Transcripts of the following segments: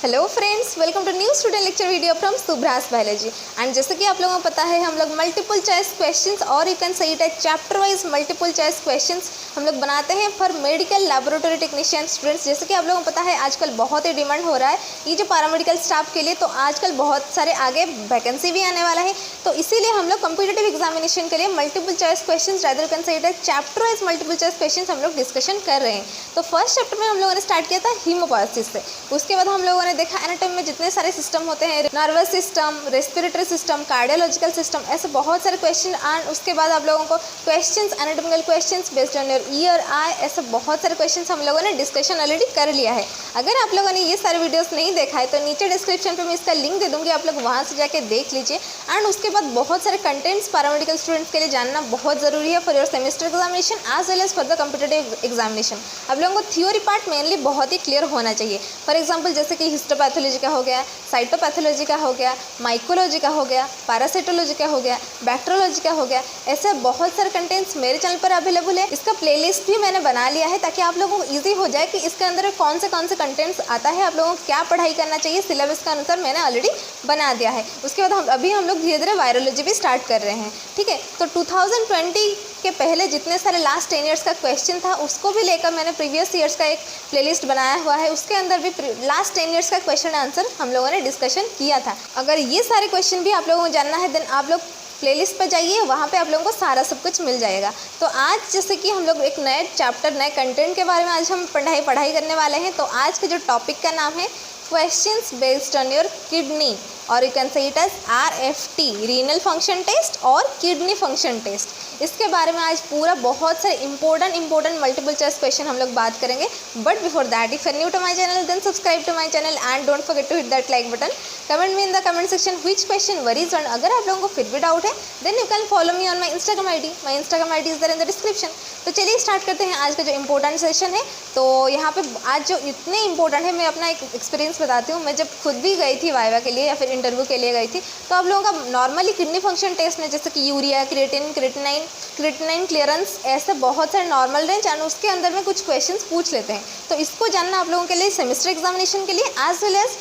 Hello friends, welcome to new student lecture video from Subhra's biology. And जैसे कि आप लोगों को पता है, हम लोग मल्टीपल चॉइस क्वेश्चंस और you can say it as chapter wise multiple choice questions हम लोग बनाते हैं for medical laboratory technician students. जैसे कि आप लोगों को पता है, आजकल बहुत ही डिमांड हो रहा है ये जो पैरामेडिकल स्टाफ के लिए, तो आजकल बहुत सारे आगे वैकेंसी भी आने वाला है। तो इसीलिए हम लोग कॉम्पिटिटिव एग्जामिनेशन के लिए multiple choice question rather you can say it as chapter wise multiple choice question हम लोग डिस्कशन कर रहे हैं। तो फर्स्ट चैप्टर में हम लोगों ने स्टार्ट किया था हीमोपोएसिस से। उसके बाद हम लोगों ने देखा एनाटॉमी में जितने सारे सिस्टम होते हैं, nervous system, respiratory system, cardiological system, ऐसे बहुत सारे क्वेश्चन। एंड उसके बाद आप लोगों को questions, anatomical questions based on your ear, eye, ऐसे बहुत सारे क्वेश्चंस हम लोगों ने डिस्कशन ऑलरेडी कर लिया है। अगर आप लोगों ने ये सारे वीडियोस नहीं देखा है तो नीचे डिस्क्रिप्शन पे मैं इसका लिंक दे दूँगी, आप लोग वहाँ से जाके देख लीजिए। एंड उसके बाद बहुत सारे कंटेंट्स पैरामेडिकल स्टूडेंट्स के लिए जानना बहुत ज़रूरी है for your semester examination as well as for the competitive examination. आप लोगों को थ्योरी पार्ट मेनली बहुत ही क्लियर होना चाहिए। फॉर एग्जाम्पल जैसे कि हिस्टोपैथोलॉजी का हो गया, साइटोपैथोलॉजी का हो गया, माइकोलॉजी का हो गया, पैरासाइटोलॉजी का हो गया, बैक्टीरियोलॉजी का हो गया, ऐसे बहुत सारे कंटेंट्स मेरे चैनल पर अवेलेबल है। इसका प्लेलिस्ट भी मैंने बना लिया है ताकि आप लोगों को ईजी हो जाए कि इसके अंदर कौन से कंटेंट्स आता है, आप लोगों को क्या पढ़ाई करना चाहिए, सिलेबस के अनुसार मैंने ऑलरेडी बना दिया है। उसके बाद हम लोग धीरे धीरे वायरोलॉजी भी स्टार्ट कर रहे हैं, ठीक है। तो 2020 के पहले जितने सारे लास्ट 10 ईयर्स का क्वेश्चन था उसको भी लेकर मैंने प्रीवियस ईयर्स का एक प्लेलिस्ट बनाया हुआ है। उसके अंदर भी लास्ट 10 ईयर्स का क्वेश्चन आंसर हम लोगों ने डिस्कशन किया था। अगर ये सारे क्वेश्चन भी आप लोगों को जानना है देन आप लोग प्लेलिस्ट पर जाइए, वहाँ पे आप लोगों को सारा सब कुछ मिल जाएगा। तो आज जैसे कि हम लोग एक नए चैप्टर, नए कंटेंट के बारे में आज हम पढ़ाई करने वाले हैं। तो आज के जो टॉपिक का नाम है questions based on your kidney, और you can say it as RFT, renal function test और किडनी फंक्शन टेस्ट। इसके बारे में आज पूरा बहुत सारे इंपॉर्टेंट मल्टीपल चॉइस क्वेश्चन हम लोग बात करेंगे। But before that, if you are new to my channel then subscribe to my channel and don't forget to hit that like button. Comment me in the comment section which question worries on. अगर आप लोगों को फिर भी doubt है then you can follow me on my Instagram ID। My Instagram ID is there in the description. तो चलिए start करते हैं आज का जो इंपॉर्टेंट सेशन है। तो यहाँ पे आज जो इतने इंपॉर्टेंट है, मैं अपना एक एक्सपीरियंस बताती हूँ। मैं जब खुद भी गई थी वाइवा के लिए या फिर इंटरव्यू के लिए गई थी, तो आप लोगों का नॉर्मली किडनी फंक्शन टेस्ट में जैसे कि यूरिया, क्रिएटिनाइन क्लियरेंस, ऐसे बहुत सारे नॉर्मल रेंज एंड उसके अंदर में कुछ क्वेश्चंस पूछ लेते हैं। तो इसको जानना आप लोगों के लिए सेमेस्टर एग्जामिनेशन के लिए एज वेल एज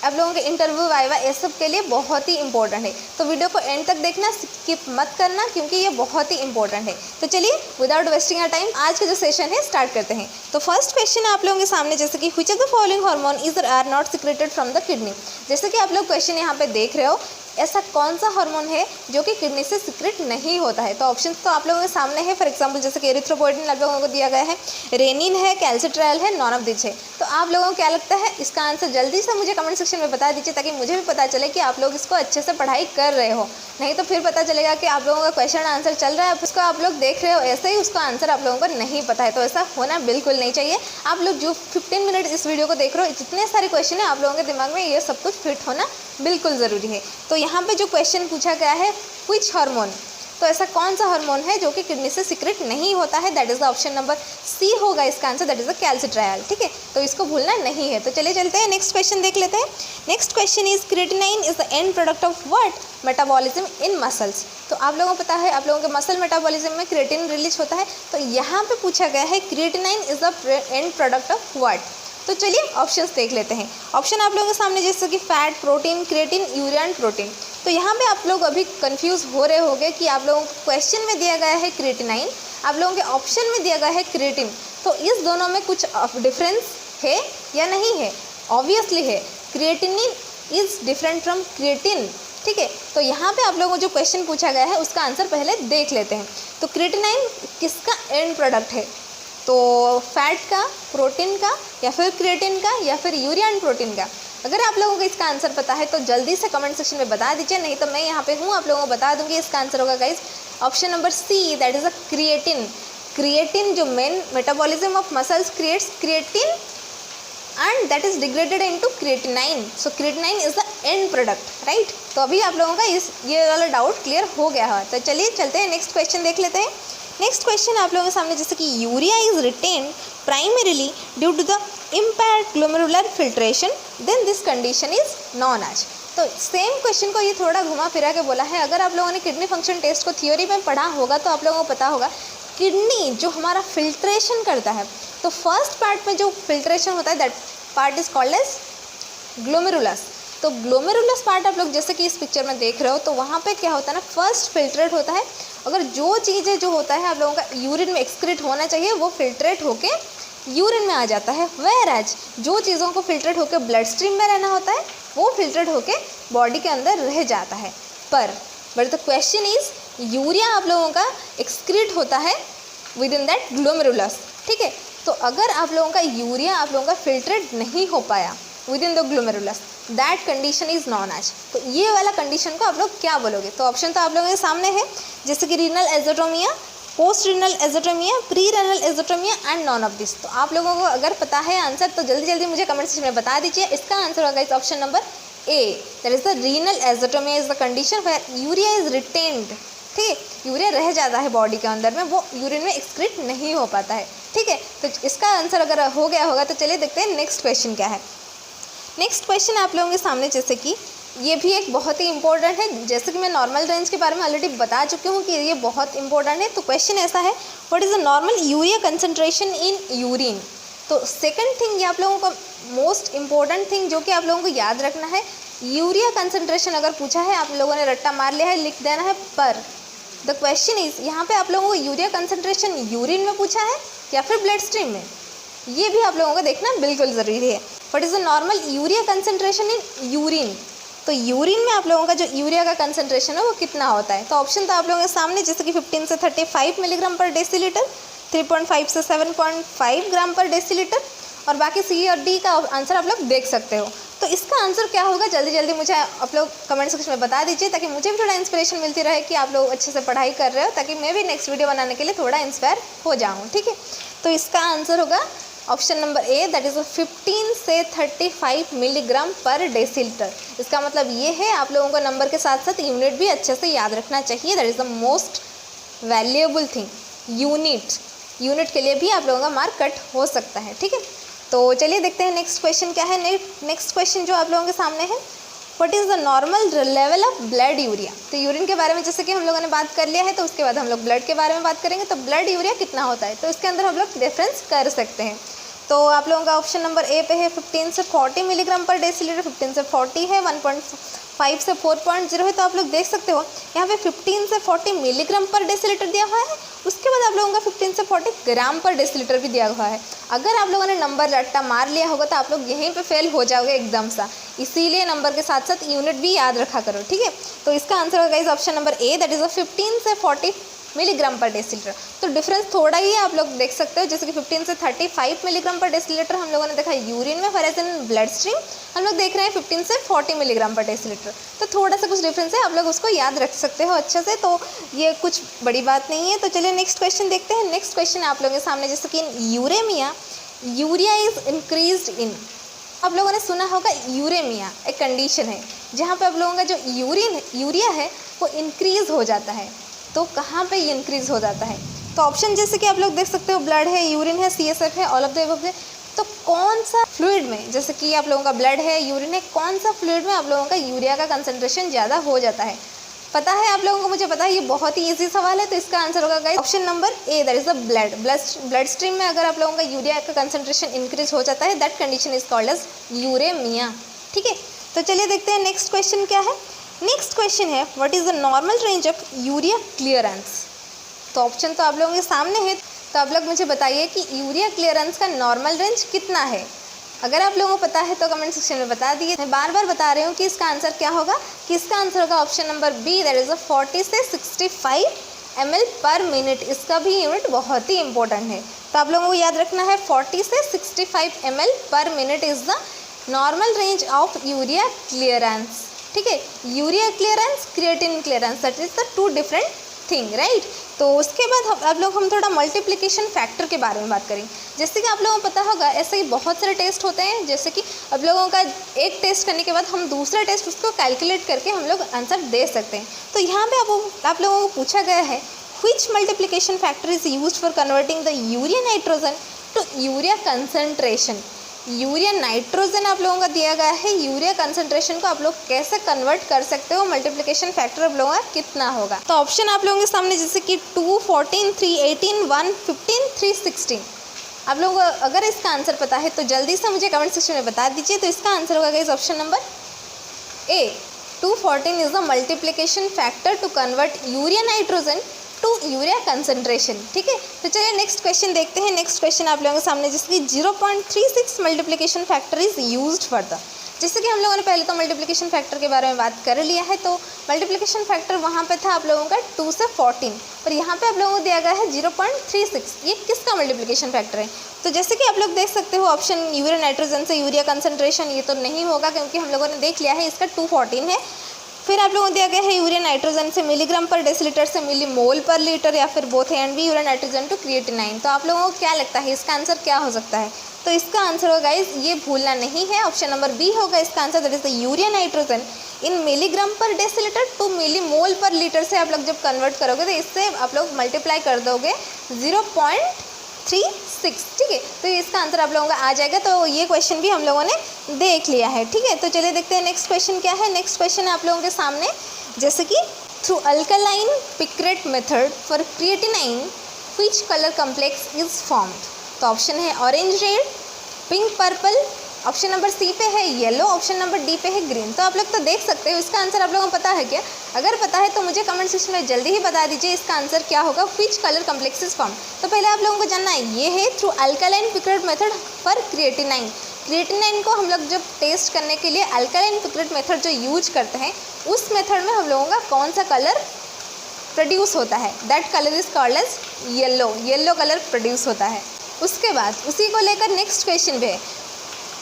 आप लोगों के इंटरव्यू, वाइवा, ये सब के लिए बहुत ही इंपॉर्टेंट है। तो वीडियो को एंड तक देखना, स्किप मत करना, क्योंकि ये बहुत ही इंपॉर्टेंट है। तो चलिए विदाउट वेस्टिंग आवर टाइम आज का जो सेशन है स्टार्ट करते हैं। तो फर्स्ट क्वेश्चन है आप लोगों के सामने, जैसे कि which of the following hormone is or not secreted from the kidney. जैसे कि आप लोग क्वेश्चन यहाँ पे देख रहे हो, ऐसा कौन सा हार्मोन है जो कि किडनी से सीक्रेट नहीं होता है। तो ऑप्शन तो आप लोगों के सामने है। फॉर एग्जांपल जैसे कि एरिथ्रोपोइटिन आप लोगों को दिया गया है, रेनिन है, कैल्सिट्रायल है, नॉन ऑफ दिस है। तो आप लोगों को क्या लगता है इसका आंसर? जल्दी से मुझे कमेंट सेक्शन में बता दीजिए ताकि मुझे भी पता चले कि आप लोग इसको अच्छे से पढ़ाई कर रहे हो। नहीं तो फिर पता चलेगा कि आप लोगों का क्वेश्चन आंसर चल रहा है, उसको आप लोग देख रहे हो ऐसे ही, उसका आंसर आप लोगों को नहीं पता है। तो ऐसा होना बिल्कुल नहीं चाहिए। आप लोग जो 15 मिनट इस वीडियो को देख रहे हो, जितने सारे क्वेश्चन है आप लोगों के दिमाग में ये सब कुछ फिट होना बिल्कुल ज़रूरी है। तो यहाँ पे जो क्वेश्चन पूछा गया है व्हिच हार्मोन, तो ऐसा कौन सा हार्मोन है जो कि किडनी से सीक्रेट नहीं होता है, that is the option number C होगा इसका answer, that is the calcitriol, ठीक है। तो इसको भूलना नहीं है। तो चलिए चलते हैं नेक्स्ट क्वेश्चन देख लेते हैं। Next question is creatinine is the end product of what metabolism in muscles. तो आप लोगों को पता है आप लोगों के मसल मेटाबॉलिज्म में क्रिएटिन रिलीज होता है। तो यहाँ पे पूछा गया है creatinine is the end product of what. तो चलिए ऑप्शंस देख लेते हैं। ऑप्शन आप लोगों के सामने जैसे कि fat, protein, creatine, urea and protein. तो यहाँ पे आप लोग अभी कंफ्यूज हो रहे होंगे कि आप लोगों को क्वेश्चन में दिया गया है क्रिएटिनाइन, आप लोगों के ऑप्शन में दिया गया है क्रिएटिन। तो इस दोनों में कुछ डिफरेंस है या नहीं है? ऑब्वियसली है। Creatinine is different from creatine, ठीक है। तो यहाँ पे आप लोगों को जो क्वेश्चन पूछा गया है उसका आंसर पहले देख लेते हैं। तो क्रिएटिनाइन किसका एंड प्रोडक्ट है? तो फैट का, प्रोटीन का, या फिर क्रिएटिन का, या फिर यूरिया एंड प्रोटीन का? अगर आप लोगों को इसका आंसर पता है तो जल्दी से कमेंट सेक्शन में बता दीजिए, नहीं तो मैं यहाँ पे हूँ आप लोगों को बता दूँगी। इसका आंसर होगा guys option number C, that is a creatine. Creatine जो main metabolism of muscles creates creatine and that is degraded into creatinine. So creatinine is the end product, right. तो अभी आप लोगों का ये वाला डाउट क्लियर हो गया है। तो चलिए चलते हैं नेक्स्ट क्वेश्चन देख लेते हैं। नेक्स्ट क्वेश्चन आप लोगों के सामने जैसे कि urea is retained primarily due to the impaired glomerular filtration, then this condition is known as. तो सेम क्वेश्चन को ये थोड़ा घुमा फिरा के बोला है। अगर आप लोगों ने किडनी फंक्शन टेस्ट को थ्योरी में पढ़ा होगा तो आप लोगों को पता होगा किडनी जो हमारा फिल्ट्रेशन करता है, तो फर्स्ट पार्ट में जो फिल्ट्रेशन होता है that part is called as glomerulus. तो ग्लोमेरुलस पार्ट आप लोग जैसे कि इस पिक्चर में देख रहे हो, तो वहाँ पे क्या होता है ना, फर्स्ट फिल्ट्रेट होता है। अगर जो चीज़ें जो होता है आप लोगों का यूरिन में एक्सक्रीट होना चाहिए वो फिल्ट्रेट होके यूरिन में आ जाता है। वेयर एज जो चीज़ों को फिल्ट्रेट होकर ब्लड स्ट्रीम में रहना होता है वो फिल्ट्रेट होके बॉडी के अंदर रह जाता है। But the question is urea आप लोगों का एक्सक्रीट होता है विद इन दैट ग्लोमेरुलस, ठीक है। तो अगर आप लोगों का यूरिया आप लोगों का फिल्ट्रेट नहीं हो पाया within the glomerulus, that condition is known as. तो ये वाला कंडीशन को आप लोग क्या बोलोगे? तो ऑप्शन तो आप लोगों के सामने है, जैसे कि renal azotemia, post renal azotemia, pre renal azotemia and none of this. तो आप लोगों को अगर पता है आंसर तो जल्दी जल्दी मुझे कमेंट सेक्शन में बता दीजिए। इसका आंसर होगा इस option number A, that is the renal azotemia is the condition where urea is retained, ठीक है। यूरिया रह जाता है बॉडी के अंदर में, वो यूरिन में एक्सक्रीट नहीं हो पाता है, ठीक है। तो इसका आंसर अगर हो गया होगा तो चलिए देखते हैं नेक्स्ट क्वेश्चन क्या है। नेक्स्ट क्वेश्चन आप लोगों के सामने, जैसे कि ये भी एक बहुत ही इंपॉर्टेंट है, जैसे कि मैं नॉर्मल रेंज के बारे में ऑलरेडी बता चुकी हूँ कि ये बहुत इंपॉर्टेंट है। तो क्वेश्चन ऐसा है, what is the normal urea concentration in urine. तो सेकंड थिंग ये आप लोगों का मोस्ट इंपॉर्टेंट थिंग जो कि आप लोगों को याद रखना है, यूरिया कंसंट्रेशन अगर पूछा है, आप लोगों ने रट्टा मार लिया है, लिख देना है पर। द क्वेश्चन इज, यहाँ पे आप लोगों को यूरिया कंसंट्रेशन यूरिन में पूछा है या फिर ब्लड स्ट्रीम में, ये भी आप लोगों को देखना बिल्कुल ज़रूरी है। What is the normal urea concentration in urine. तो यूरिन में आप लोगों का जो यूरिया का कंसंट्रेशन है वो कितना होता है? तो ऑप्शन तो आप लोगों के सामने, जैसे कि 15 से 35 मिलीग्राम पर डेसीलीटर, 3.5 से 7.5 ग्राम पर डेसीलीटर, और बाकी सी और डी का आंसर आप लोग देख सकते हो। तो इसका आंसर क्या होगा जल्दी जल्दी मुझे आप लोग कमेंट सेक्शन में बता दीजिए, ताकि मुझे भी थोड़ा इंस्पिरेशन मिलती रहे कि आप लोग अच्छे से पढ़ाई कर रहे हो, ताकि मैं भी नेक्स्ट वीडियो बनाने के लिए थोड़ा इंस्पायर हो जाऊँ, ठीक है। तो इसका आंसर होगा option number A, that is 15 से 35 मिलीग्राम पर डेसीलीटर। इसका मतलब ये है आप लोगों को नंबर के साथ साथ यूनिट भी अच्छे से याद रखना चाहिए, that is the most valuable thing, unit के लिए भी आप लोगों का मार्क कट हो सकता है, ठीक है। तो चलिए देखते हैं नेक्स्ट क्वेश्चन क्या है। नेक्स्ट क्वेश्चन जो आप लोगों के सामने है, what is the normal level of blood urea. तो यूरिन के बारे में जैसे कि हम लोगों ने बात कर लिया है, तो उसके बाद हम लोग ब्लड के बारे में बात करेंगे। तो ब्लड यूरिया कितना होता है, तो इसके अंदर हम लोग डिफरेंस कर सकते हैं। तो आप लोगों का ऑप्शन नंबर ए पे है 15 से 40 मिलीग्राम पर डेसीलीटर, 15 से 40 है, 1.5 से 4.0 है। तो आप लोग देख सकते हो यहाँ पे 15 से 40 मिलीग्राम पर डेसीलीटर दिया हुआ है, उसके बाद आप लोगों का 15 से 40 ग्राम पर डेसीलीटर भी दिया हुआ है। अगर आप लोगों ने नंबर रट्टा मार लिया होगा तो आप लोग यहीं पे फेल हो जाओगे एकदम सा, इसीलिए नंबर के साथ साथ यूनिट भी याद रखा करो, ठीक है। तो इसका आंसर होगा इस option number A, that is 15 से 40 मिलीग्राम पर डेसीलीटर। तो डिफरेंस थोड़ा ही है, आप लोग देख सकते हो, जैसे कि 15 से 35 मिलीग्राम पर डेसीलीटर हम लोगों ने देखा यूरिन में, फॉर एग्जाम्पल ब्लड स्ट्रीम हम लोग देख रहे हैं 15 से 40 मिलीग्राम पर डेसीलीटर। तो थोड़ा सा कुछ डिफरेंस है, आप लोग उसको याद रख सकते हो अच्छे से, तो ये कुछ बड़ी बात नहीं है। तो चलिए नेक्स्ट क्वेश्चन देखते हैं। नेक्स्ट क्वेश्चन आप लोगों के सामने, जैसे कि uremia, urea is increase in. आप लोगों ने सुना होगा यूरेमिया एक कंडीशन है जहाँ पे आप लोगों का जो यूरिया है वो इंक्रीज हो जाता है। तो कहाँ पे ये इंक्रीज हो जाता है? तो ऑप्शन जैसे कि आप लोग देख सकते हो, ब्लड है, यूरिन है, CSF है, ऑल ऑफ द अबव है। तो कौन सा फ्लूइड में, जैसे कि आप लोगों का ब्लड है, यूरिन है, कौन सा फ्लूइड में आप लोगों का यूरिया का कंसंट्रेशन ज़्यादा हो जाता है? पता है आप लोगों को, मुझे पता है, ये बहुत ही ईजी सवाल है। तो इसका आंसर होगा guys option number A, that is the blood stream में अगर आप लोगों का यूरिया का कंसंट्रेशन इंक्रीज हो जाता है, that condition is called as uremia, ठीक है। तो चलिए देखते हैं नेक्स्ट क्वेश्चन क्या है। नेक्स्ट क्वेश्चन है, what is the normal range of urea clearance. तो ऑप्शन तो आप लोगों के सामने है, तो आप लोग मुझे बताइए कि यूरिया क्लियरेंस का नॉर्मल रेंज कितना है। अगर आप लोगों को पता है तो कमेंट सेक्शन में बता दिए। मैं बार बार बता रही हूँ कि इसका आंसर क्या होगा, कि इसका आंसर होगा option number B, that is 40 से 65 ml पर मिनट। इसका भी यूनिट बहुत ही इंपॉर्टेंट है, तो आप लोगों को याद रखना है 40 से 65 ml पर minute is the normal range of urea clearance, ठीक है। Urea clearance, creatine clearance, that is the two different thing, right. तो उसके बाद हम थोड़ा मल्टीप्लिकेशन फैक्टर के बारे में बात करेंगे। जैसे कि आप लोगों को पता होगा, ऐसे ही बहुत सारे टेस्ट होते हैं, जैसे कि आप लोगों का एक टेस्ट करने के बाद हम दूसरा टेस्ट उसको कैलकुलेट करके हम लोग आंसर दे सकते हैं। तो यहाँ पे आप लोगों को पूछा गया है, which multiplication factor is used for converting the urea nitrogen to urea concentration. Urea nitrogen आप लोगों का दिया गया है, यूरिया कंसंट्रेशन को आप लोग कैसे कन्वर्ट कर सकते हो, मल्टीप्लिकेशन फैक्टर आप लोगों का कितना होगा। तो ऑप्शन आप लोगों के सामने जैसे कि 2, 14, 3, 18, 1, 15, 3, 16। आप लोगों को अगर इसका आंसर पता है तो जल्दी से मुझे कमेंट सेक्शन में बता दीजिए। तो इसका आंसर होगा guys option number A, 214 is the multiplication factor to convert urea nitrogen to urea concentration. ठीक है, तो चलिए नेक्स्ट क्वेश्चन देखते हैं। नेक्स्ट क्वेश्चन आप लोगों के सामने, जिसकी 0.36 multiplication factor is used for the. जैसे कि हम लोगों ने पहले तो मल्टीप्लिकेशन फैक्टर के बारे में बात कर लिया है, तो मल्टीप्लिकेशन फैक्टर वहाँ पे था आप लोगों का 2 से 14, पर यहाँ पे आप लोगों को दिया गया है 0.36। ये किसका मल्टीप्लिकेशन फैक्टर है? तो जैसे कि आप लोग देख सकते हो ऑप्शन यूरिया नाइट्रोजन से यूरिया कंसंट्रेशन, ये तो नहीं होगा क्योंकि हम लोगों ने देख लिया है इसका 214 है। फिर आप लोगों को दिया गया है यूरिया नाइट्रोजन से मिलीग्राम पर डेसीलीटर से मिलीमोल पर लीटर, या फिर both and B urea nitrogen to creatinine. तो आप लोगों को क्या लगता है इसका आंसर क्या हो सकता है? तो इसका आंसर होगा गाइस, ये भूलना नहीं है, ऑप्शन नंबर बी होगा इसका answer, that is the urea nitrogen in milligram पर डेसीलीटर टू मिलीमोल पर लीटर से आप लोग जब कन्वर्ट करोगे तो इससे आप लोग मल्टीप्लाई कर दोगे 0.36। ठीक है, तो इसका आंसर आप लोगों का आ जाएगा। तो ये क्वेश्चन भी हम लोगों ने देख लिया है। ठीक है, तो चलिए देखते हैं नेक्स्ट क्वेश्चन क्या है। नेक्स्ट क्वेश्चन है आप लोगों के सामने, जैसे कि through alkaline picrate method for creatinine which colour complex is formed. तो ऑप्शन है orange red, pink purple, option number C पे है येलो, ऑप्शन नंबर डी पे है ग्रीन। तो आप लोग तो देख सकते हो इसका आंसर आप लोगों को पता है क्या? अगर पता है तो मुझे कमेंट सेक्शन में जल्दी ही बता दीजिए इसका आंसर क्या होगा, which colour complex is form. तो पहले आप लोगों को जानना है ये है through alkaline picrate method for creatinine. Creatinine को हम लोग जब टेस्ट करने के लिए अल्कलाइन पिक्रेट मेथड जो यूज करते हैं, उस मेथड में हम लोगों का कौन सा कलर प्रोड्यूस होता है? That colour is called as yellow, yellow colour produce होता है। उसके बाद उसी को लेकर नेक्स्ट क्वेश्चन भी है,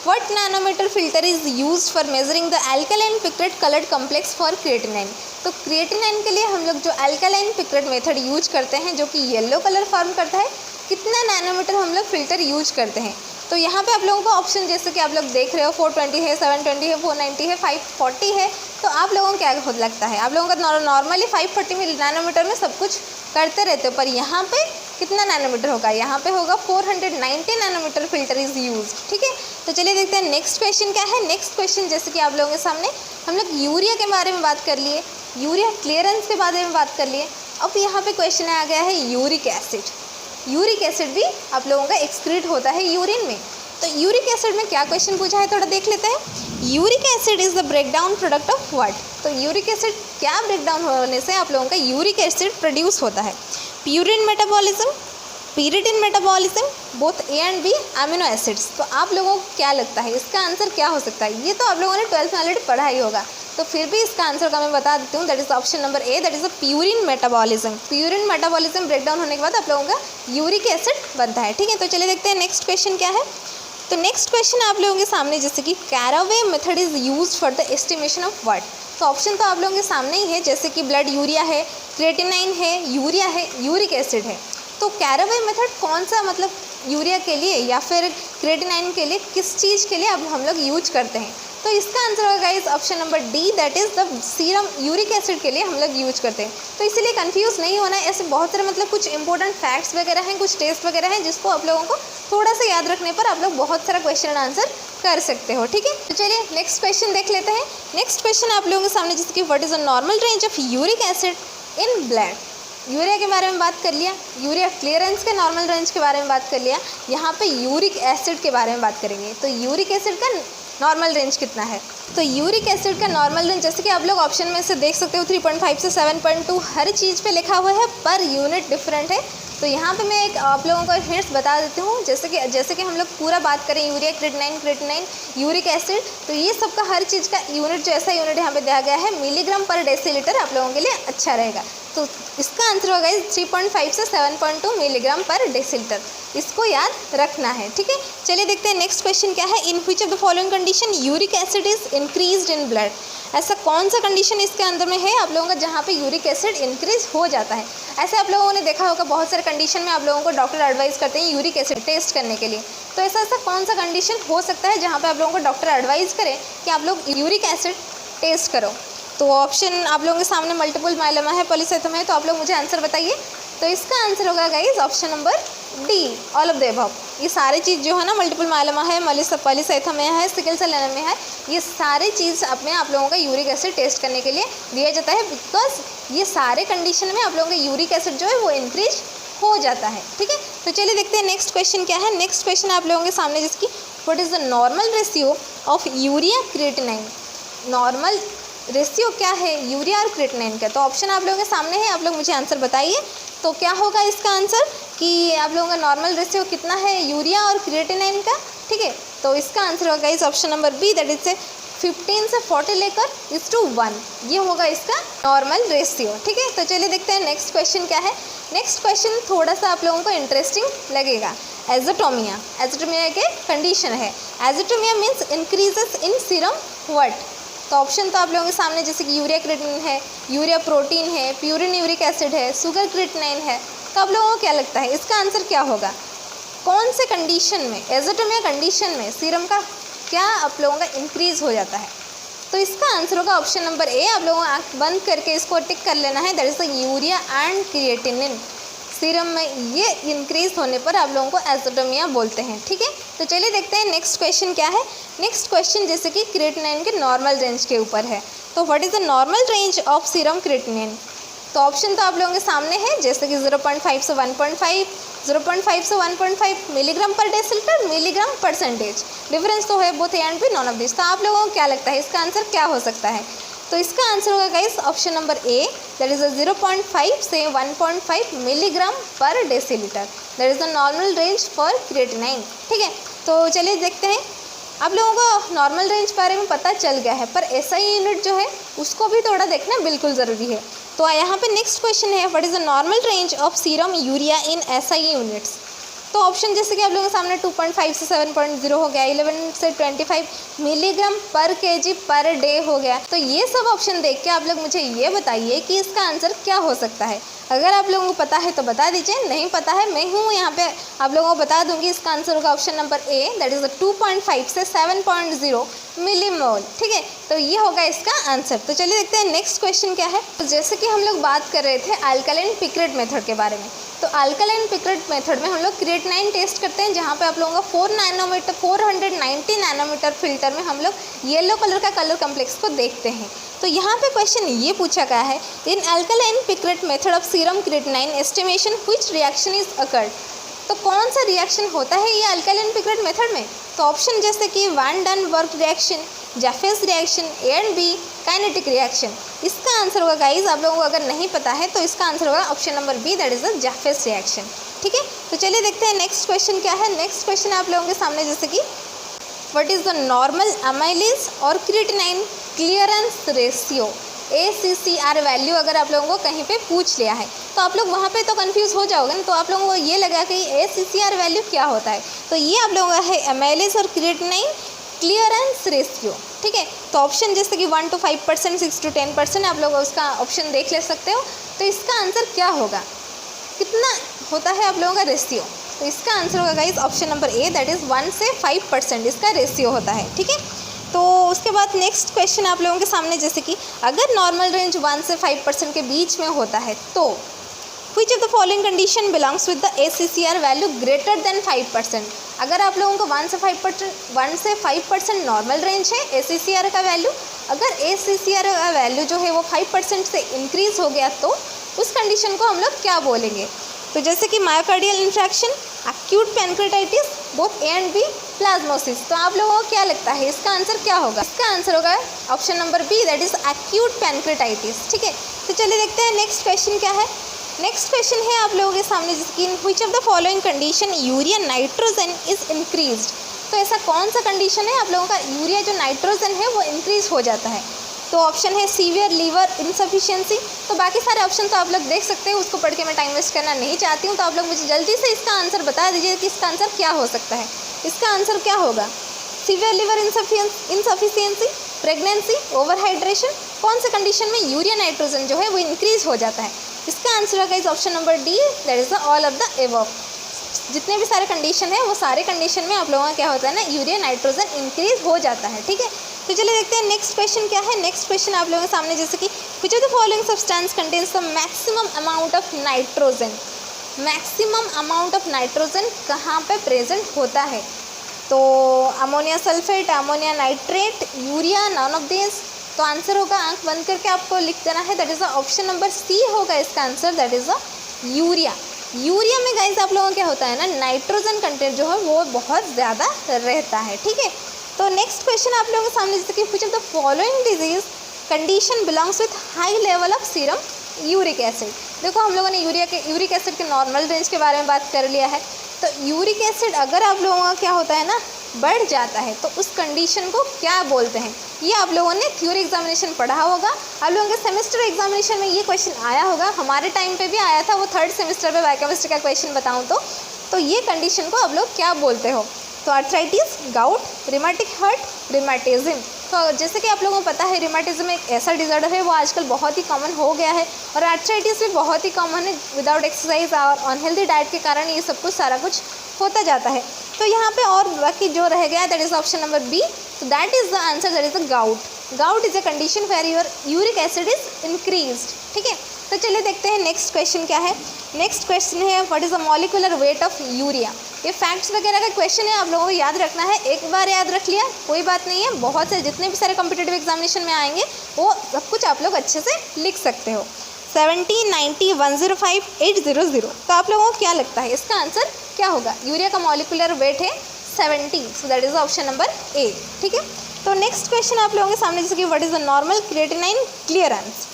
what nanometre filter is used for measuring the alkaline picrate coloured complex for creatinine. तो क्रिएटिनाइन के लिए हम लोग जो अल्कलाइन पिक्रेट मेथड यूज करते हैं जो कि येलो कलर फॉर्म करता है, कितना नैनोमीटर हम लोग फिल्टर यूज करते हैं? तो यहाँ पे आप लोगों को ऑप्शन जैसे कि आप लोग देख रहे हो 420 है, 720 है, 490 है, 540 है। तो आप लोगों को क्या लगता है? आप लोगों का नॉर्मली 540 नैनोमीटर में सब कुछ करते रहते हो, पर यहाँ पे कितना नैनोमीटर होगा? यहाँ पे होगा 490 नैनोमीटर फिल्टर इज यूज। ठीक है, तो चलिए देखते हैं नेक्स्ट क्वेश्चन क्या है। नेक्स्ट क्वेश्चन जैसे कि आप लोगों के सामने हम लोग यूरिया के बारे में बात कर लिए, यूरिया क्लियरेंस के बारे में बात कर लिए। अब यहाँ पे क्वेश्चन आ गया है यूरिक एसिड। यूरिक एसिड भी आप लोगों का एक्सक्रीट होता है यूरिन में। तो यूरिक एसिड में क्या क्वेश्चन पूछा है थोड़ा देख लेते हैं। Uric acid is the breakdown product of what. तो यूरिक एसिड क्या ब्रेकडाउन होने से आप लोगों का यूरिक एसिड प्रोड्यूस होता है? Purine metabolism, pyridine metabolism, both A and B amino acids. तो आप लोगों को क्या लगता है इसका आंसर क्या हो सकता है? ये तो आप लोगों ने 12th में ऑलरेडी पढ़ा ही होगा, तो फिर भी इसका आंसर का मैं बता देती हूँ, that is option number A, that is the purine metabolism. Purine metabolism breakdown होने के बाद आप लोगों का यूरिक एसिड बनता है। ठीक है, तो चलिए देखते हैं नेक्स्ट क्वेश्चन क्या है। तो नेक्स्ट क्वेश्चन आप लोगों के सामने, जैसे कि caraway method is used for the estimation of what. तो ऑप्शन तो आप लोगों के सामने ही है, जैसे कि ब्लड यूरिया है, क्रिएटिनाइन है, यूरिया है, यूरिक एसिड है। तो कैरावे मेथड कौन सा, मतलब यूरिया के लिए या फिर क्रिएटिनाइन के लिए, किस चीज़ के लिए अब हम लोग यूज करते हैं? तो इसका आंसर होगा guys option number D, that is the serum. Uric acid के लिए हम लोग यूज करते हैं। तो इसीलिए कंफ्यूज नहीं होना है, ऐसे बहुत सारे मतलब कुछ इंपॉर्टेंट फैक्ट्स वगैरह हैं, कुछ टेस्ट वगैरह हैं, जिसको आप लोगों को थोड़ा सा याद रखने पर आप लोग बहुत सारा क्वेश्चन आंसर कर सकते हो। ठीक है, तो चलिए नेक्स्ट क्वेश्चन देख लेते हैं। नेक्स्ट क्वेश्चन आप लोगों के सामने, जैसे कि what is the normal range of uric acid in blood. Urea के बारे में बात कर लिया, यूरिया क्लियरेंस के नॉर्मल रेंज के बारे में बात कर लिया, यहाँ पे यूरिक एसिड के बारे में बात करेंगे। तो यूरिक एसिड का नॉर्मल रेंज कितना है? तो यूरिक एसिड का नॉर्मल रेंज, जैसे कि आप लोग ऑप्शन में से देख सकते हो, 3.5 से 7.2 हर चीज़ पे लिखा हुआ है, पर यूनिट डिफरेंट है। तो यहाँ पे मैं एक आप लोगों को हिंट्स बता देती हूँ, जैसे कि हम लोग पूरा बात करें यूरिया, क्रिएटिनाइन, यूरिक एसिड, तो ये सबका हर चीज़ का यूनिट जो ऐसा यूनिट यहाँ पे दिया गया है मिलीग्राम पर डेसीलीटर, आप लोगों के लिए अच्छा रहेगा। तो इसका आंसर होगा 3.5 से 7.2 मिलीग्राम पर डेसीलीटर, इसको याद रखना है। ठीक है, चलिए देखते हैं नेक्स्ट क्वेश्चन क्या है। In which of the following condition uric acid is increased in blood. ऐसा कौन सा कंडीशन इसके अंदर में है आप लोगों का जहाँ पे यूरिक एसिड इंक्रीज हो जाता है? ऐसे आप लोगों ने देखा होगा बहुत सारे कंडीशन में आप लोगों को डॉक्टर एडवाइस करते हैं यूरिक एसिड टेस्ट करने के लिए। तो ऐसा कौन सा कंडीशन हो सकता है जहाँ पे आप लोगों को डॉक्टर एडवाइस करें कि आप लोग यूरिक एसिड टेस्ट करो? तो ऑप्शन आप लोगों के सामने मल्टीपल माइलोमा है, पॉलीसाइथोमा है, तो आप लोग मुझे आंसर बताइए। तो इसका आंसर होगा guys option number D, all of the above. ये सारी चीज़ जो है ना, मल्टीपल माइलोमा है, पॉलीसाइथोमा है, सिकल सेल एनीमिया है, ये सारी चीज़ अपने आप लोगों का यूरिक एसिड टेस्ट करने के लिए दिया जाता है, बिकॉज ये सारे कंडीशन में आप लोगों का यूरिक एसिड जो है वो इंक्रीज हो जाता है। ठीक है, तो चलिए देखते हैं नेक्स्ट क्वेश्चन क्या है। नेक्स्ट क्वेश्चन आप लोगों के सामने जिसकी what is the normal ratio of urea creatinine. Normal ratio क्या है यूरिया और क्रिएटिनिन का? तो ऑप्शन आप लोगों के सामने है, आप लोग मुझे आंसर बताइए। तो क्या होगा इसका आंसर कि आप लोगों का नॉर्मल रेशियो कितना है यूरिया और क्रिएटिनिन का? ठीक है, तो इसका आंसर होगा इस option number B, that is 15 से 40 लेकर 1:1, ये होगा इसका नॉर्मल रेशियो। ठीक है, तो चलिए देखते हैं नेक्स्ट क्वेश्चन क्या है। नेक्स्ट क्वेश्चन थोड़ा सा आप लोगों को इंटरेस्टिंग लगेगा। एज़ोटोमिया, एज़ोटोमिया के कंडीशन है। Azotemia means increases in serum what? तो ऑप्शन तो आप लोगों के सामने जैसे कि यूरिया क्रिएटिनिन है, यूरिया प्रोटीन है, प्यूरिन यूरिक एसिड है, शुगर क्रिएटिनिन है। तो आप लोगों को क्या लगता है इसका आंसर क्या होगा? कौन से कंडीशन में, एज़ोटोमिया कंडीशन में सीरम का क्या आप लोगों का इंक्रीज़ हो जाता है? तो इसका आंसर होगा ऑप्शन नंबर ए। आप लोगों को आँख बंद करके इसको टिक कर लेना है, that is the urea and creatinine. Serum में ये इंक्रीज होने पर आप लोगों को एज़ोटोमिया बोलते हैं। ठीक है, तो चलिए देखते हैं नेक्स्ट क्वेश्चन क्या है। नेक्स्ट क्वेश्चन जैसे कि क्रिएटिनिन के नॉर्मल रेंज के ऊपर है। तो what is the normal range of serum creatinine? तो ऑप्शन तो आप लोगों के सामने है जैसे कि 0.5 से 1.5, 0.5 से 1.5 मिलीग्राम पर डेसिलीटर, मिलीग्राम परसेंटेज। डिफरेंस तो है both A and B, none of this. तो आप लोगों को क्या लगता है इसका आंसर क्या हो सकता है? तो इसका आंसर होगा guys option number A, that is 0.5 से 1.5 मिलीग्राम पर decilitre, that is the normal range for creatinine. ठीक है, तो चलिए देखते हैं। आप लोगों को नॉर्मल रेंज बारे में पता चल गया है, पर एसआई यूनिट जो है उसको भी थोड़ा देखना बिल्कुल ज़रूरी है। तो यहाँ पे नेक्स्ट क्वेश्चन है, what is the normal range of serum urea in SI units? तो ऑप्शन जैसे कि आप लोगों के सामने 2.5 से 7.0 हो गया, 11 से 25 मिलीग्राम पर केजी पर डे हो गया। तो ये सब ऑप्शन देख के आप लोग मुझे ये बताइए कि इसका आंसर क्या हो सकता है। अगर आप लोगों को पता है तो बता दीजिए, नहीं पता है मैं हूँ यहाँ पे आप लोगों को बता दूंगी। इसका आंसर होगा option number A, that is 2.5 से 7.0 मिलीमोल। ठीक है, तो ये होगा इसका आंसर। तो चलिए देखते हैं नेक्स्ट क्वेश्चन क्या है। तो जैसे कि हम लोग बात कर रहे थे अल्कलाइन पिक्रेट मेथड के बारे में, तो अल्कलाइन पिक्रेट मेथड में हम लोग क्रिएटिनिन टेस्ट करते हैं, जहाँ पे आप लोगों का 490 नैनोमीटर फिल्टर में हम लोग येलो कलर का कलर कम्प्लेक्स को देखते हैं। तो यहाँ पे क्वेश्चन ये पूछा गया है, in alkaline picrate method of serum creatinine estimation which reaction is occurred? तो कौन सा रिएक्शन होता है ये अल्कलाइन पिक्रेट मेथड में? तो ऑप्शन जैसे कि वैन डन वर्क reaction, Jaffe's reaction, A and B kinetic reaction. इसका आंसर होगा गाइज, आप लोगों को अगर नहीं पता है तो इसका आंसर होगा option number B, that is the Jaffe's reaction. ठीक है, तो चलिए देखते हैं नेक्स्ट क्वेश्चन क्या है। नेक्स्ट क्वेश्चन आप लोगों के सामने जैसे कि what is the normal amylase और creatinine clearance ratio, ACCR value अगर आप लोगों को कहीं पे पूछ लिया है तो आप लोग वहाँ पे तो कंफ्यूज हो जाओगे ना। तो आप लोगों को ये लगा कि ACCR वैल्यू क्या होता है, तो ये आप लोगों का है अमाइलेज और क्रिएटिनिन क्लियरेंस रेशियो। ठीक है, तो ऑप्शन जैसे कि 1 to 5%, 6 to 10% आप लोग उसका ऑप्शन देख ले सकते हो। तो इसका आंसर क्या होगा, कितना होता है आप लोगों का रेशियो? तो इसका आंसर होगा guys option number A, that is 1 से 5% इसका रेशियो होता है। ठीक है, तो उसके बाद नेक्स्ट क्वेश्चन आप लोगों के सामने जैसे कि अगर नॉर्मल रेंज 1 से 5% के बीच में होता है तो which of the following condition belongs with the ACCR value greater than 5%? अगर आप लोगों को 1 से 5% नॉर्मल रेंज है ACCR का वैल्यू, अगर ACCR का वैल्यू जो है वो 5% से इंक्रीज़ हो गया तो उस कंडीशन को हम लोग क्या बोलेंगे? तो जैसे कि myocardial infarction, acute pancreatitis, both A and B, plasmosis. तो आप लोगों को क्या लगता है इसका आंसर क्या होगा? इसका आंसर होगा option number B, that is acute pancreatitis. ठीक है, तो चलिए देखते हैं नेक्स्ट क्वेश्चन क्या है। नेक्स्ट क्वेश्चन है आप लोगों के सामने जिसकी which of the following condition urea nitrogen is increased? तो ऐसा कौन सा कंडीशन है आप लोगों का यूरिया जो नाइट्रोजन है वो इंक्रीज हो जाता है? तो ऑप्शन है सीवियर लीवर इनसफिशिएंसी। तो बाकी सारे ऑप्शन तो आप लोग देख सकते हैं, उसको पढ़ के मैं टाइम वेस्ट करना नहीं चाहती हूँ। तो आप लोग मुझे जल्दी से इसका आंसर बता दीजिए कि इसका आंसर क्या हो सकता है। इसका आंसर क्या होगा? Severe liver insufficiency, pregnancy, overhydration, कौन से कंडीशन में यूरिया नाइट्रोजन जो है वो इंक्रीज हो जाता है? इसका आंसर होगा इस option number D, that is the all of the above. जितने भी सारे कंडीशन है वो सारे कंडीशन में आप लोगों का क्या होता है ना, यूरिया नाइट्रोजन इंक्रीज हो जाता है। ठीक है, तो चलिए देखते हैं नेक्स्ट क्वेश्चन क्या है। नेक्स्ट क्वेश्चन आप लोगों के सामने जैसे कि which of the following substance contains the maximum amount of nitrogen? Maximum amount of nitrogen कहाँ पे प्रेजेंट होता है? तो ammonia sulphate, ammonia nitrate, urea, none of this. तो आंसर होगा, आंख बंद करके आपको लिख देना है, that is the option number C होगा इसका answer, that is the urea. Urea में गाइस आप लोगों का क्या होता है ना, नाइट्रोजन कंटेंट जो है वो बहुत ज़्यादा रहता है, ठीक है। तो नेक्स्ट क्वेश्चन आप लोगों के सामने, जैसे कि which of the following disease condition belongs with high level of serum uric acid. देखो हम लोगों ने यूरिक एसिड के नॉर्मल रेंज के बारे में बात कर लिया है। तो यूरिक एसिड अगर आप लोगों का क्या होता है ना, बढ़ जाता है, तो उस कंडीशन को क्या बोलते हैं, ये आप लोगों ने थ्योरी एग्जामिनेशन पढ़ा होगा। आप लोगों के सेमेस्टर एग्जामिनेशन में ये क्वेश्चन आया होगा, हमारे टाइम पे भी आया था, वो थर्ड सेमेस्टर पे बायोकेमिस्ट्री का क्वेश्चन बताऊँ तो ये कंडीशन को आप लोग क्या बोलते हो। तो आर्थराइटिस, गाउट, रिमेटिक हर्ट, रिमेटिज्म। तो जैसे कि आप लोगों को पता है रिमेटिज्म एक ऐसा डिजॉर्डर है, वो आजकल बहुत ही कॉमन हो गया है, और आर्थराइटिस भी बहुत ही कॉमन है। विदाउट एक्सरसाइज और अनहेल्दी डाइट के कारण ये सब कुछ सारा कुछ होता जाता है। तो यहाँ पे और बाकी जो रह गया that is option number B. तो that is the answer, that is the gout. Gout is a condition where your uric acid is increased, ठीक है। तो चलिए देखते हैं नेक्स्ट क्वेश्चन क्या है। नेक्स्ट क्वेश्चन है what is the molecular weight of urea. ये फैक्ट्स वगैरह का क्वेश्चन है, आप लोगों को याद रखना है। एक बार याद रख लिया कोई बात नहीं है, बहुत से जितने भी सारे कॉम्पिटिटिव एग्जामिनेशन में आएंगे वो सब कुछ आप लोग अच्छे से लिख सकते हो। 70, 90, 105, 800। तो आप लोगों को क्या लगता है इसका आंसर क्या होगा। यूरिया का मॉलिक्यूलर वेट है 70, so that is option number ए, ठीक है। तो नेक्स्ट क्वेश्चन आप लोगों के सामने, जैसे कि what is the normal creatinine clearance.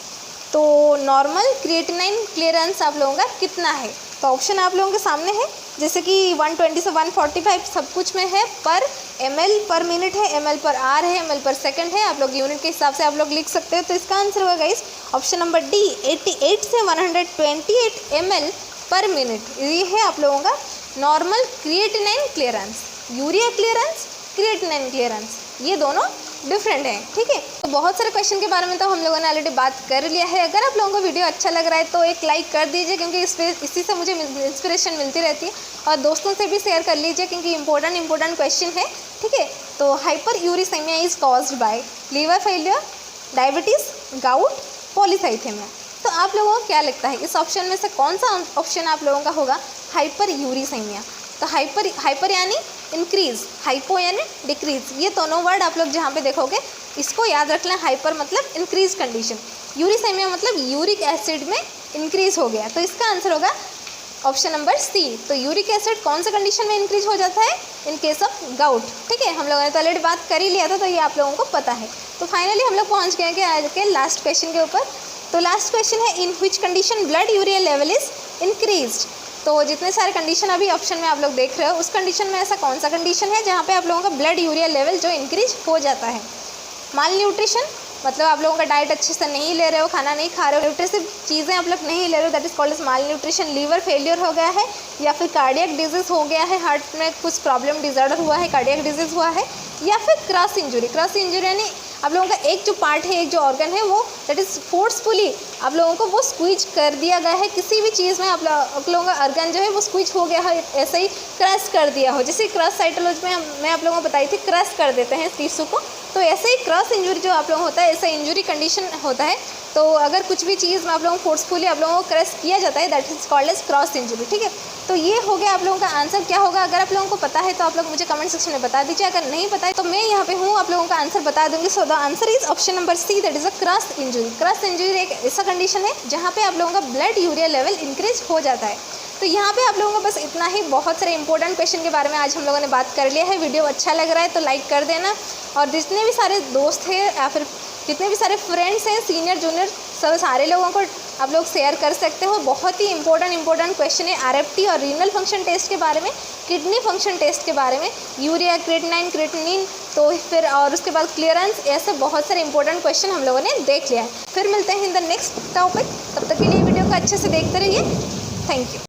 तो नॉर्मल क्रिएटिनाइन क्लियरेंस आप लोगों का कितना है। तो ऑप्शन आप लोगों के सामने है, जैसे कि 120 से 145 सब कुछ में है, पर ml पर मिनट है, ml पर आर है, ml पर सेकंड है। आप लोग यूनिट के हिसाब से आप लोग लिख सकते हो। तो इसका आंसर होगा गाइस ऑप्शन नंबर डी, 88 से 128 ml पर मिनट। ये है आप लोगों का normal creatinine clearance. Urea clearance, creatinine clearance, ये दोनों डिफरेंट है, ठीक है। तो बहुत सारे क्वेश्चन के बारे में तो हम लोगों ने ऑलरेडी बात कर लिया है। अगर आप लोगों को वीडियो अच्छा लग रहा है तो एक लाइक कर दीजिए, क्योंकि इसी से मुझे इंस्पिरेशन मिलती रहती है, और दोस्तों से भी शेयर कर लीजिए, क्योंकि इंपॉर्टेंट क्वेश्चन है, ठीक है। तो hyperuricemia is caused by liver failure, diabetes, gout, polycythemia. तो आप लोगों को क्या लगता है इस ऑप्शन में से कौन सा ऑप्शन आप लोगों का होगा हाइपर यूरिसेमिया। तो हाइपर यानी इंक्रीज, हाइपो यानी डिक्रीज। ये दोनों वर्ड आप लोग जहाँ पे देखोगे इसको याद रख लें। हाइपर मतलब इंक्रीज कंडीशन, यूरिसेमिया मतलब यूरिक एसिड में इंक्रीज हो गया। तो इसका आंसर होगा ऑप्शन नंबर सी। तो यूरिक एसिड कौन सा कंडीशन में इंक्रीज हो जाता है, इन केस ऑफ गाउट, ठीक है। हम लोगों ने तो ऑलरेडी बात कर ही लिया था, तो ये आप लोगों को पता है। तो फाइनली हम लोग पहुँच गए कि आज के लास्ट क्वेश्चन के ऊपर। तो लास्ट क्वेश्चन है in which condition blood urea level is increased. तो जितने सारे कंडीशन अभी ऑप्शन में आप लोग देख रहे हो, उस कंडीशन में ऐसा कौन सा कंडीशन है जहाँ पे आप लोगों का ब्लड यूरिया लेवल जो इंक्रीज हो जाता है। माल न्यूट्रिशन, मतलब आप लोगों का डाइट अच्छे से नहीं ले रहे हो, खाना नहीं खा रहे हो, न्यूट्रिटिव चीज़ें आप लोग नहीं ले रहे हो, that is called as malnutrition. Liver failure हो गया है, या फिर कार्डियक डिजीज़ हो गया है, हार्ट में कुछ प्रॉब्लम डिजॉर्डर हुआ है, कार्डियक डिजीज़ हुआ है, या फिर क्रॉस इंजरी। क्रॉस इंजरी यानी आप लोगों का एक जो पार्ट है, एक जो ऑर्गन है, वो दैट इज़ फोर्सफुली आप लोगों को वो स्क्वीज कर दिया गया है किसी भी चीज़ में। आप लोगों का ऑर्गन जो है वो स्क्वीज हो गया है, ऐसे ही क्रश कर दिया हो। जैसे क्रश साइटोलॉजी में मैं आप लोगों को बताई थी, क्रश कर देते हैं टिश्यू को। तो ऐसे ही क्रॉस इंजरी जो आप लोगों को होता है, ऐसा इंजरी कंडीशन होता है। तो अगर कुछ भी चीज़ में आप लोगों को फोर्सफुली आप लोगों को क्रश किया जाता है, that is called as crush injury, ठीक है। तो ये हो गया आप लोगों का आंसर क्या होगा। अगर आप लोगों को पता है तो आप लोग मुझे कमेंट सेक्शन में बता दीजिए, अगर नहीं पता है तो मैं यहाँ पे हूँ, आप लोगों का आंसर बता दूंगी। So the answer is option number C, that is a crush injury. Crush injury एक ऐसा कंडीशन है जहाँ पे आप लोगों का ब्लड यूरिया लेवल इंक्रीज हो जाता है। तो यहाँ पे आप लोगों को बस इतना ही, बहुत सारे इंपॉर्टेंट क्वेश्चन के बारे में आज हम लोगों ने बात कर लिया है। वीडियो अच्छा लग रहा है तो लाइक कर देना, और जितने भी सारे दोस्त हैं या फिर जितने भी सारे फ्रेंड्स हैं, सीनियर जूनियर, सब सारे लोगों को आप लोग शेयर कर सकते हो। बहुत ही इंपॉर्टेंट क्वेश्चन है आरएफटी और रीनल फंक्शन टेस्ट के बारे में, किडनी फंक्शन टेस्ट के बारे में, यूरिया, क्रिएटिनाइन, क्रिएटिनिन, तो फिर और उसके बाद क्लियरेंस, ऐसे बहुत सारे इंपॉर्टेंट क्वेश्चन हम लोगों ने देख लिया है। फिर मिलते हैं इन द नेक्स्ट टॉपिक, तब तक के लिए वीडियो को अच्छे से देखते रहिए। Thank you.